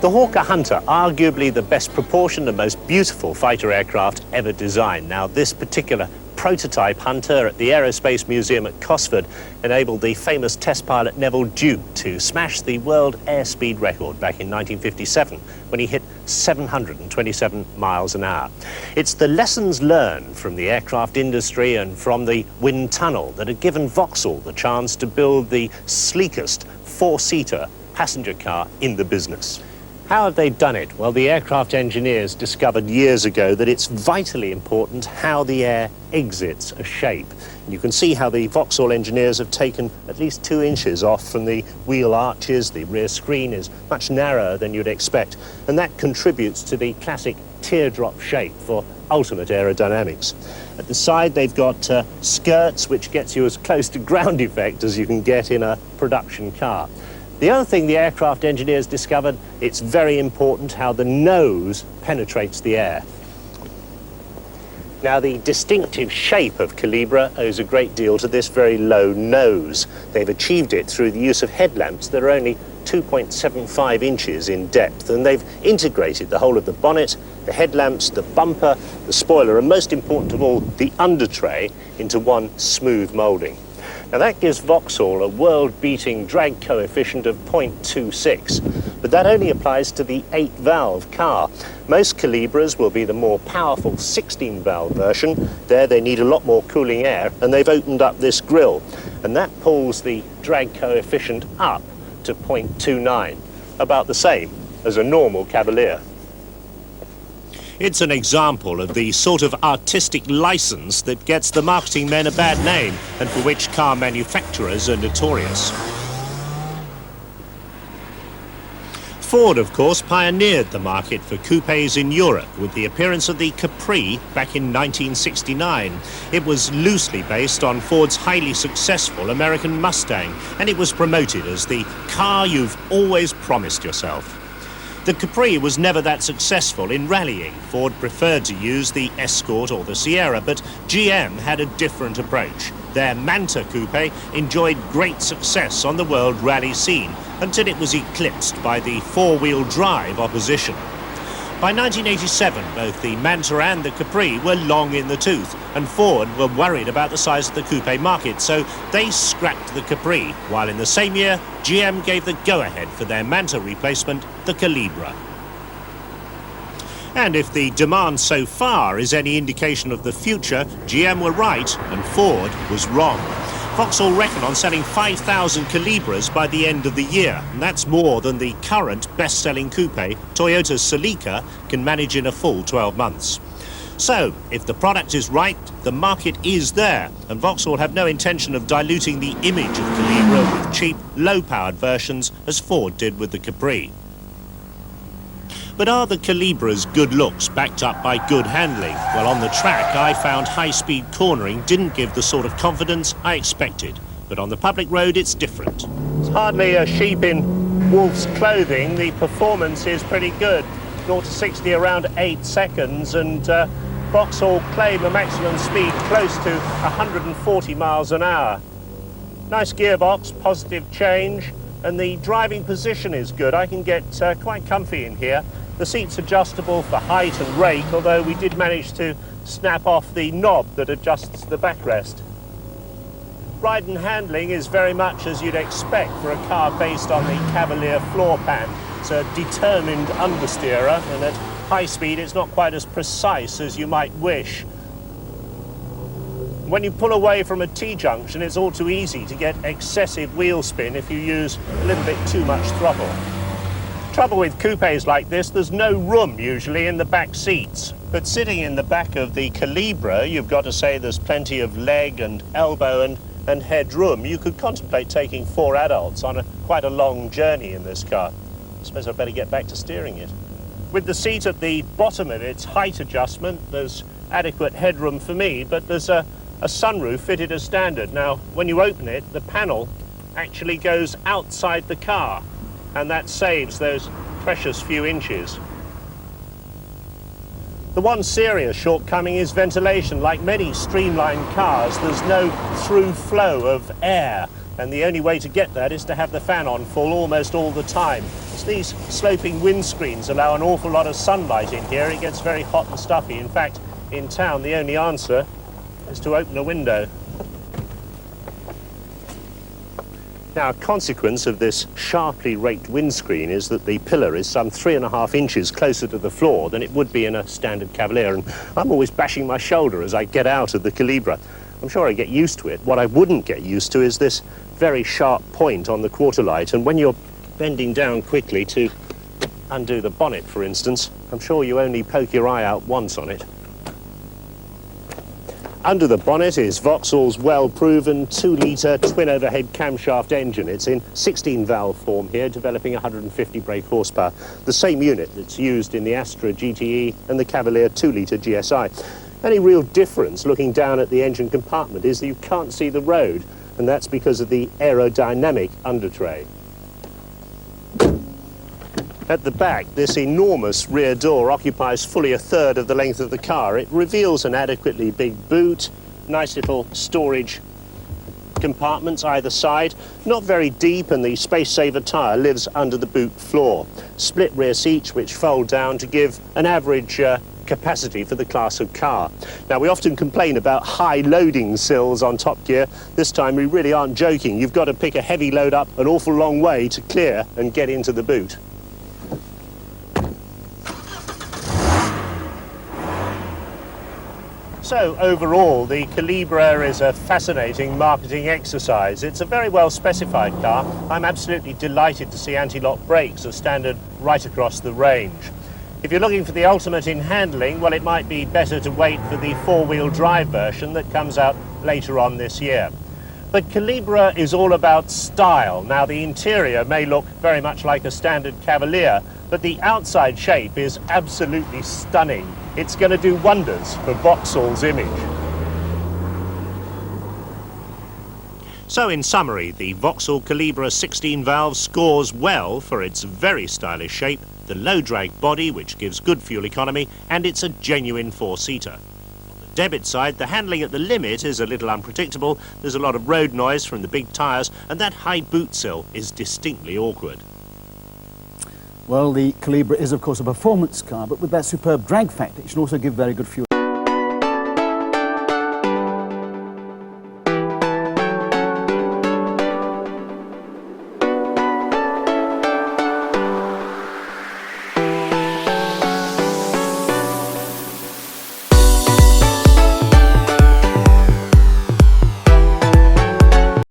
The Hawker Hunter, arguably the best proportioned and most beautiful fighter aircraft ever designed. Now, this particular prototype Hunter at the Aerospace Museum at Cosford enabled the famous test pilot Neville Duke to smash the world airspeed record back in 1957 when he hit 727 miles an hour. It's the lessons learned from the aircraft industry and from the wind tunnel that had given Vauxhall the chance to build the sleekest four-seater passenger car in the business. How have they done it? Well, the aircraft engineers discovered years ago that it's vitally important how the air exits a shape. You can see how the Vauxhall engineers have taken at least 2 inches off from the wheel arches. The rear screen is much narrower than you'd expect, and that contributes to the classic teardrop shape for ultimate aerodynamics. At the side, they've got skirts, which gets you as close to ground effect as you can get in a production car. The other thing the aircraft engineers discovered, it's very important how the nose penetrates the air. Now, the distinctive shape of Calibra owes a great deal to this very low nose. They've achieved it through the use of headlamps that are only 2.75 inches in depth, and they've integrated the whole of the bonnet, the headlamps, the bumper, the spoiler, and most important of all, the undertray into one smooth moulding. Now, that gives Vauxhall a world-beating drag coefficient of 0.26, but that only applies to the 8-valve car. Most Calibras will be the more powerful 16-valve version. There they need a lot more cooling air, and they've opened up this grille, and that pulls the drag coefficient up to 0.29, about the same as a normal Cavalier. It's an example of the sort of artistic license that gets the marketing men a bad name and for which car manufacturers are notorious. Ford, of course, pioneered the market for coupés in Europe with the appearance of the Capri back in 1969. It was loosely based on Ford's highly successful American Mustang, and it was promoted as the car you've always promised yourself. The Capri was never that successful in rallying. Ford preferred to use the Escort or the Sierra, but GM had a different approach. Their Manta coupe enjoyed great success on the world rally scene until it was eclipsed by the four-wheel drive opposition. By 1987, both the Manta and the Capri were long in the tooth, and Ford were worried about the size of the coupe market, so they scrapped the Capri, while in the same year, GM gave the go-ahead for their Manta replacement, the Calibra. And if the demand so far is any indication of the future, GM were right and Ford was wrong. Vauxhall reckon on selling 5,000 Calibras by the end of the year, and that's more than the current best-selling coupe, Toyota's Celica, can manage in a full 12 months. So, if the product is right, the market is there, and Vauxhall have no intention of diluting the image of Calibra with cheap, low-powered versions, as Ford did with the Capri. But are the Calibra's good looks backed up by good handling? Well, on the track, I found high-speed cornering didn't give the sort of confidence I expected. But on the public road, it's different. It's hardly a sheep in wolf's clothing. The performance is pretty good. 0 to 60 around 8 seconds, and Vauxhall claim a maximum speed close to 140 miles an hour. Nice gearbox, positive change, and the driving position is good. I can get quite comfy in here. The seat's adjustable for height and rake, although we did manage to snap off the knob that adjusts the backrest. Ride and handling is very much as you'd expect for a car based on the Cavalier floor pan. It's a determined understeerer, and at high speed it's not quite as precise as you might wish. When you pull away from a T-junction, it's all too easy to get excessive wheel spin if you use a little bit too much throttle. Trouble with coupes like this, there's no room usually in the back seats. But sitting in the back of the Calibra, you've got to say there's plenty of leg and elbow and head room. You could contemplate taking 4 adults on quite a long journey in this car. I suppose I'd better get back to steering it. With the seat at the bottom of its height adjustment, there's adequate headroom for me, but there's a sunroof fitted as standard. Now, when you open it, the panel actually goes outside the car, and that saves those precious few inches. The one serious shortcoming is ventilation. Like many streamlined cars, there's no through flow of air, and the only way to get that is to have the fan on full almost all the time. As these sloping windscreens allow an awful lot of sunlight in here, it gets very hot and stuffy. In fact, in town, the only answer is to open a window. Now, a consequence of this sharply raked windscreen is that the pillar is some 3.5 inches closer to the floor than it would be in a standard Cavalier, and I'm always bashing my shoulder as I get out of the Calibra. I'm sure I get used to it. What I wouldn't get used to is this very sharp point on the quarter light, and when you're bending down quickly to undo the bonnet, for instance, I'm sure you only poke your eye out once on it. Under the bonnet is Vauxhall's well-proven 2-litre twin-overhead camshaft engine. It's in 16-valve form here, developing 150 brake horsepower, the same unit that's used in the Astra GTE and the Cavalier 2-litre GSI. Any real difference looking down at the engine compartment is that you can't see the road, and that's because of the aerodynamic undertray. At the back, this enormous rear door occupies fully 1/3 of the length of the car. It reveals an adequately big boot, nice little storage compartments either side, not very deep, and the space-saver tyre lives under the boot floor. Split rear seats which fold down to give an average capacity for the class of car. Now, we often complain about high loading sills on Top Gear. This time we really aren't joking. You've got to pick a heavy load up an awful long way to clear and get into the boot. So overall, the Calibra is a fascinating marketing exercise. It's a very well specified car. I'm absolutely delighted to see anti-lock brakes as standard right across the range. If you're looking for the ultimate in handling, well, it might be better to wait for the 4-wheel drive version that comes out later on this year. But Calibra is all about style. Now, the interior may look very much like a standard Cavalier, but the outside shape is absolutely stunning. It's going to do wonders for Vauxhall's image. So in summary, the Vauxhall Calibra 16 valve scores well for its very stylish shape, the low drag body which gives good fuel economy, and it's a genuine 4-seater. On the debit side, the handling at the limit is a little unpredictable. There's a lot of road noise from the big tyres, and that high boot sill is distinctly awkward. Well, the Calibra is, of course, a performance car, but with that superb drag factor, it should also give very good fuel.